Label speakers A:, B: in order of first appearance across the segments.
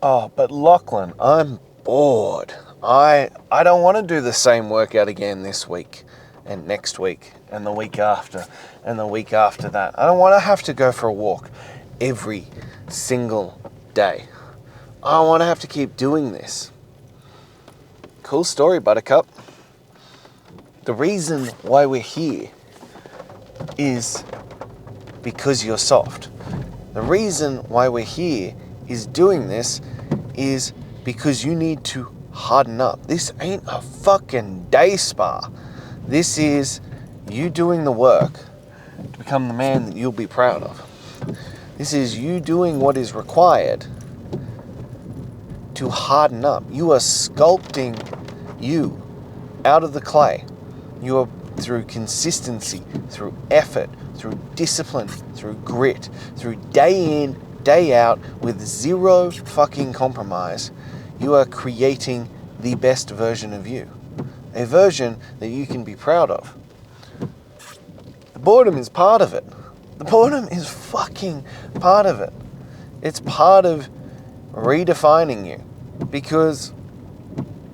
A: Oh, but Lachlan, I'm bored. I don't want to do the same workout again this week and next week and the week after and the week after that. I don't want to have to go for a walk every single day. I don't want to have to keep doing this. Cool story, Buttercup. The reason why we're here is because you're soft. The reason why we're here is doing this is because you need to harden up. This ain't a fucking day spa. This is you doing the work to become the man that you'll be proud of. This is you doing what is required to harden up. You are sculpting you out of the clay. You are, through consistency, through effort, through discipline, through grit, through day in, day out, with zero fucking compromise, you are creating the best version of you. A version that you can be proud of. The boredom is part of it. The boredom is fucking part of it. It's part of redefining you. Because,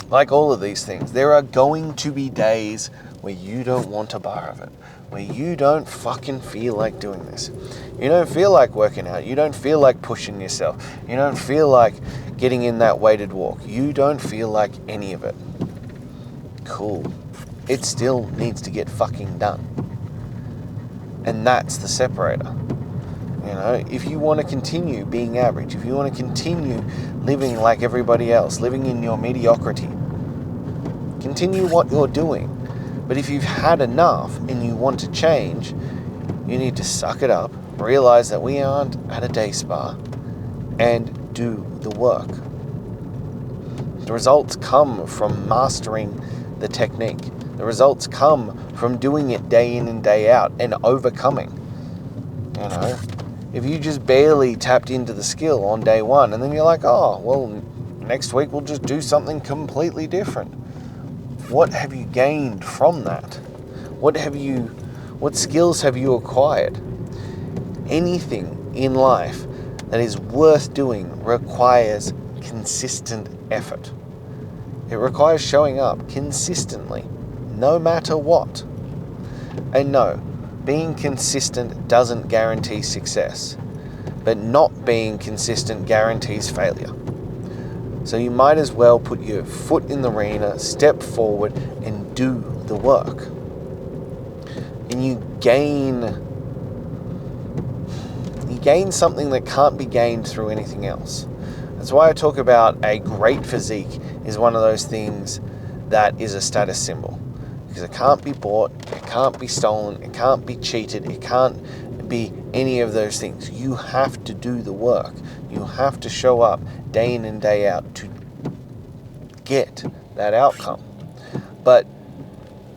A: like all of these things, there are going to be days where you don't want a bar of it, where you don't fucking feel like doing this. You don't feel like working out. You don't feel like pushing yourself. You don't feel like getting in that weighted walk. You don't feel like any of it. Cool. It still needs to get fucking done. And that's the separator. You know, if you want to continue being average, if you want to continue living like everybody else, living in your mediocrity, continue what you're doing. But if you've had enough and you want to change, you need to suck it up, realize that we aren't at a day spa, and do the work. The results come from mastering the technique. The results come from doing it day in and day out and overcoming. You know, if you just barely tapped into the skill on day one and then you're like, oh, well, next week we'll just do something completely different. What have you gained from that? What skills have you acquired? Anything in life that is worth doing requires consistent effort. It requires showing up consistently, no matter what. And no, being consistent doesn't guarantee success, but not being consistent guarantees failure. So you might as well put your foot in the arena, step forward, and do the work. And you gain something that can't be gained through anything else. That's why I talk about a great physique is one of those things that is a status symbol. Because it can't be bought, it can't be stolen, it can't be cheated, it can't be any of those things. You have to do the work. You have to show up day in and day out to get that outcome. But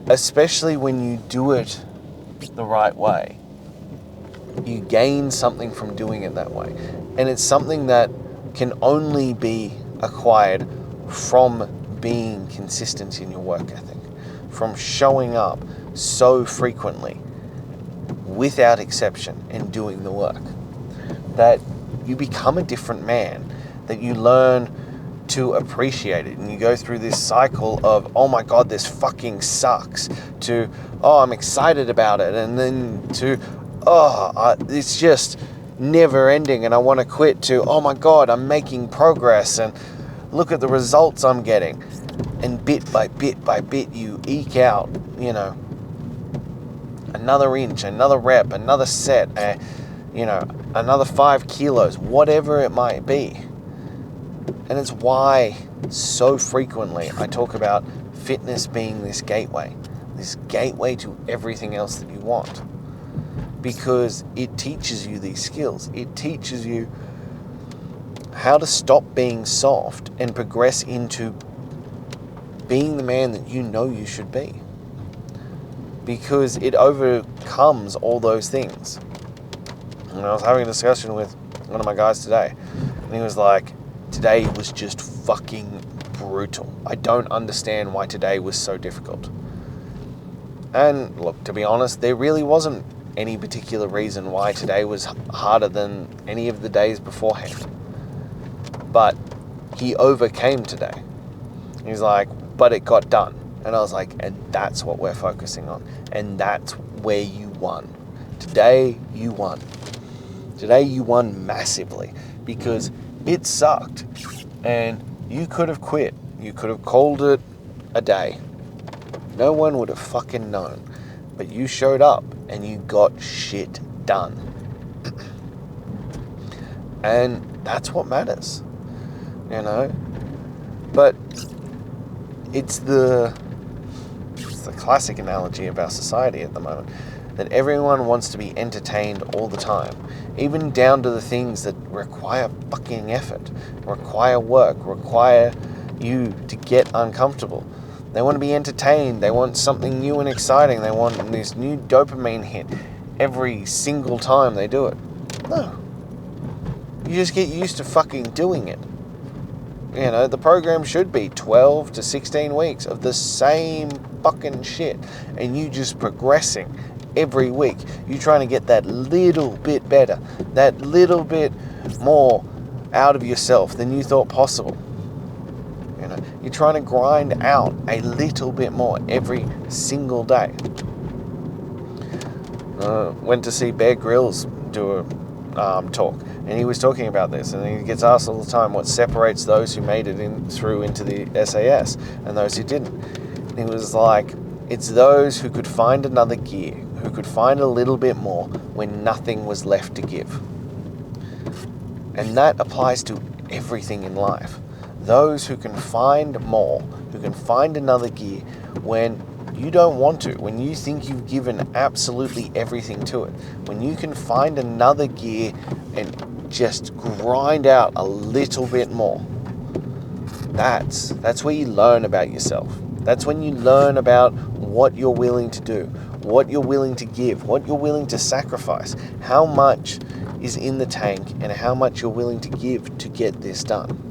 A: especially when you do it the right way, you gain something from doing it that way. And it's something that can only be acquired from being consistent in your work ethic, from showing up so frequently, without exception, and doing the work. That you become a different man, that you learn to appreciate it, and you go through this cycle of, oh my God, this fucking sucks, to, oh, I'm excited about it, and then to, it's just never ending and I want to quit, to, oh my God, I'm making progress and look at the results I'm getting. And bit by bit by bit, you eke out, another inch, another rep, another set, another 5 kilos, whatever it might be. And it's why so frequently I talk about fitness being this gateway to everything else that you want. Because it teaches you these skills. It teaches you how to stop being soft and progress into being the man that you know you should be. Because it overcomes all those things. And I was having a discussion with one of my guys today, and he was like, today was just fucking brutal. I don't understand why today was so difficult. And look, to be honest, there really wasn't any particular reason why today was harder than any of the days beforehand. But he overcame today. He's like, but it got done. And I was like, and that's what we're focusing on. And that's where you won. Today, you won. Today, you won massively because it sucked. And you could have quit. You could have called it a day. No one would have fucking known. But you showed up and you got shit done. And that's what matters. You know? But it's the classic analogy of our society at the moment, that everyone wants to be entertained all the time, even down to the things that require fucking effort, require work, require you to get uncomfortable. They want to be entertained. They want something new and exciting. They want this new dopamine hit every single time they do it. No. You just get used to fucking doing it. You know, the program should be 12 to 16 weeks of the same fucking shit. And you just progressing every week. You trying to get that little bit better. That little bit more out of yourself than you thought possible. You know, you're trying to grind out a little bit more every single day. Went to see Bear Grylls do a talk. And he was talking about this, and he gets asked all the time what separates those who made it through into the SAS and those who didn't. And he was like, it's those who could find another gear, who could find a little bit more when nothing was left to give. And that applies to everything in life. Those who can find more, who can find another gear when you don't want to, when you think you've given absolutely everything to it, when you can find another gear and just grind out a little bit more. That's where you learn about yourself. That's when you learn about what you're willing to do, what you're willing to give, what you're willing to sacrifice, how much is in the tank and how much you're willing to give to get this done.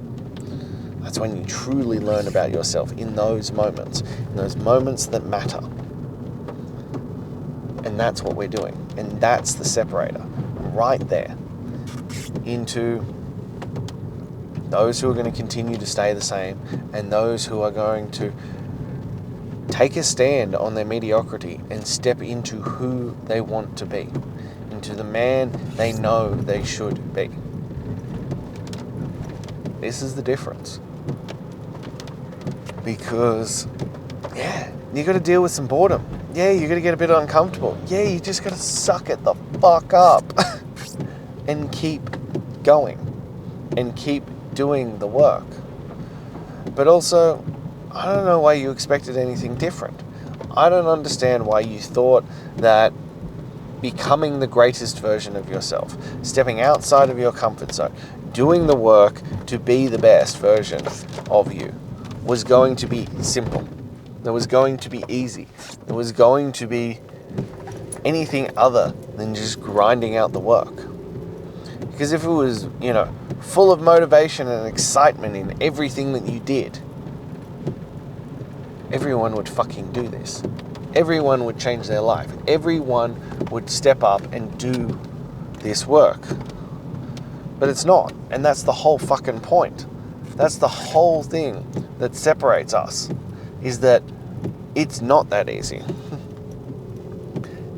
A: That's when you truly learn about yourself, in those moments that matter. And that's what we're doing. And that's the separator right there into those who are going to continue to stay the same and those who are going to take a stand on their mediocrity and step into who they want to be, into the man they know they should be. This is the difference. Because, yeah, you got to deal with some boredom. Yeah, you got to get a bit uncomfortable. Yeah, you just got to suck it the fuck up and keep going and keep doing the work. But also, I don't know why you expected anything different. I don't understand why you thought that becoming the greatest version of yourself, stepping outside of your comfort zone, doing the work to be the best version of you was going to be simple. That was going to be easy. It was going to be anything other than just grinding out the work. Because if it was, full of motivation and excitement in everything that you did, everyone would fucking do this. Everyone would change their life. Everyone would step up and do this work. But it's not. And that's the whole fucking point. That's the whole thing that separates us, is that it's not that easy.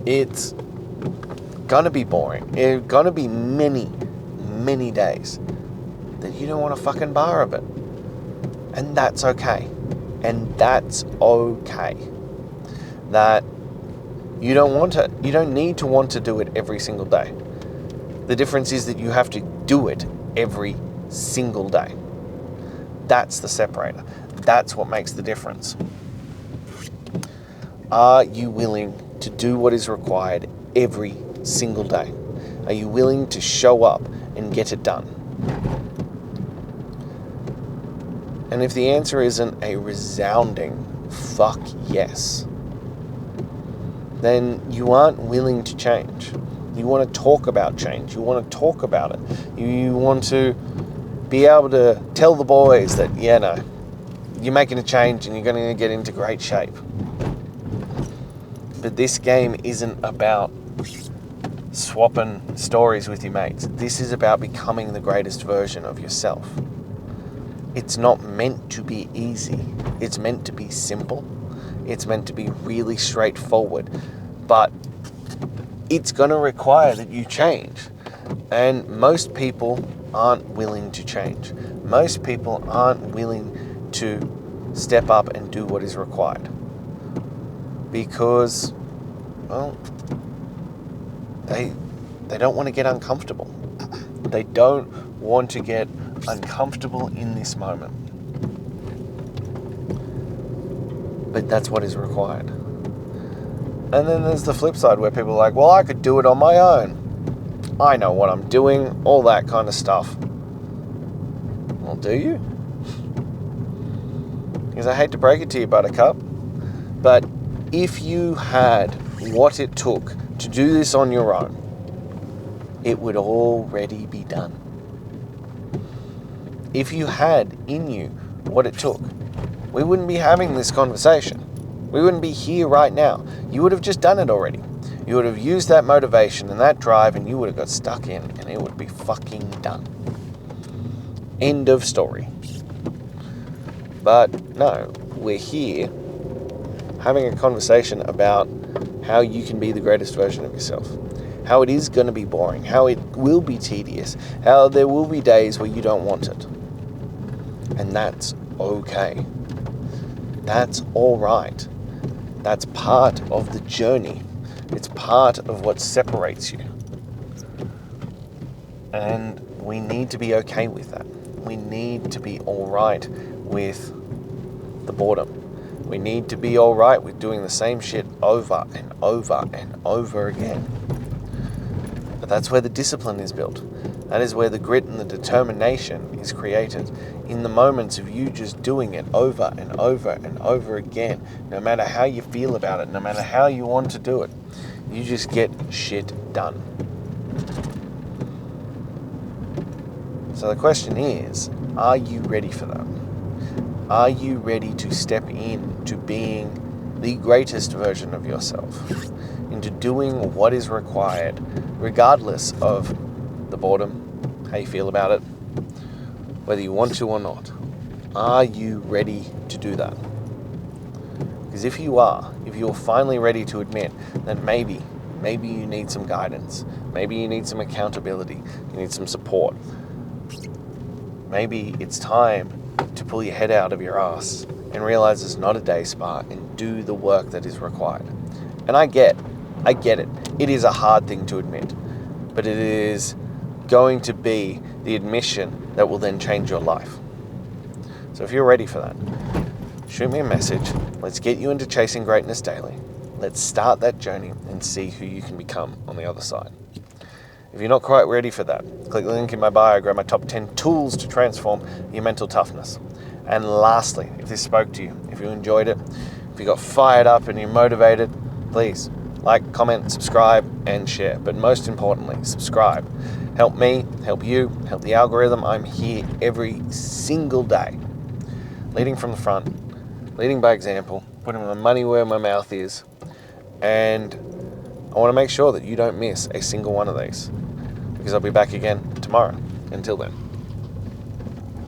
A: It's gonna be boring. It's gonna be many, many days that you don't want a fucking bar of it. And that's okay. And that's okay. That you don't want it. You don't need to want to do it every single day. The difference is that you have to do it every single day. That's the separator. That's what makes the difference. Are you willing to do what is required every single day? Are you willing to show up and get it done? And if the answer isn't a resounding fuck yes, then you aren't willing to change. You want to talk about change. You want to talk about it. You want to be able to tell the boys that, you're making a change and you're going to get into great shape. But this game isn't about swapping stories with your mates. This is about becoming the greatest version of yourself. It's not meant to be easy. It's meant to be simple. It's meant to be really straightforward. But it's going to require that you change. And most people aren't willing to change. Most people aren't willing to step up and do what is required. Because, well, they don't want to get uncomfortable. They don't want to get uncomfortable in this moment. But that's what is required. And then there's the flip side where people are like, well, I could do it on my own. I know what I'm doing, all that kind of stuff. Well, do you? Because I hate to break it to you, Buttercup, but if you had what it took to do this on your own, it would already be done. If you had in you what it took, we wouldn't be having this conversation. We wouldn't be here right now. You would have just done it already. You would have used that motivation and that drive, and you would have got stuck in, and it would be fucking done. End of story. But no, we're here having a conversation about how you can be the greatest version of yourself. How it is going to be boring. How it will be tedious. How there will be days where you don't want it. And that's okay. That's all right. That's part of the journey. It's part of what separates you. And we need to be okay with that. We need to be all right with the boredom. We need to be all right with doing the same shit over and over and over again. But that's where the discipline is built. That is where the grit and the determination is created. In the moments of you just doing it over and over and over again, no matter how you feel about it, no matter how you want to do it, you just get shit done. So the question is, are you ready for that? Are you ready to step into being the greatest version of yourself? Into doing what is required, regardless of the boredom, how you feel about it, whether you want to or not. Are you ready to do that? Because if you are, if you're finally ready to admit that maybe you need some guidance, maybe you need some accountability, you need some support, maybe it's time to pull your head out of your ass and realize it's not a day spa and do the work that is required. And I get it. It is a hard thing to admit, but it is going to be the admission that will then change your life. So if you're ready for that, shoot me a message. Let's get you into chasing greatness daily. Let's start that journey and see who you can become on the other side. If you're not quite ready for that, click the link in my bio, grab my top 10 tools to transform your mental toughness. And lastly, if this spoke to you, if you enjoyed it, if you got fired up and you're motivated, please like, comment, subscribe, and share. But most importantly, subscribe. Help me, help you, help the algorithm. I'm here every single day, leading from the front, leading by example, putting my money where my mouth is. And I want to make sure that you don't miss a single one of these, because I'll be back again tomorrow. Until then.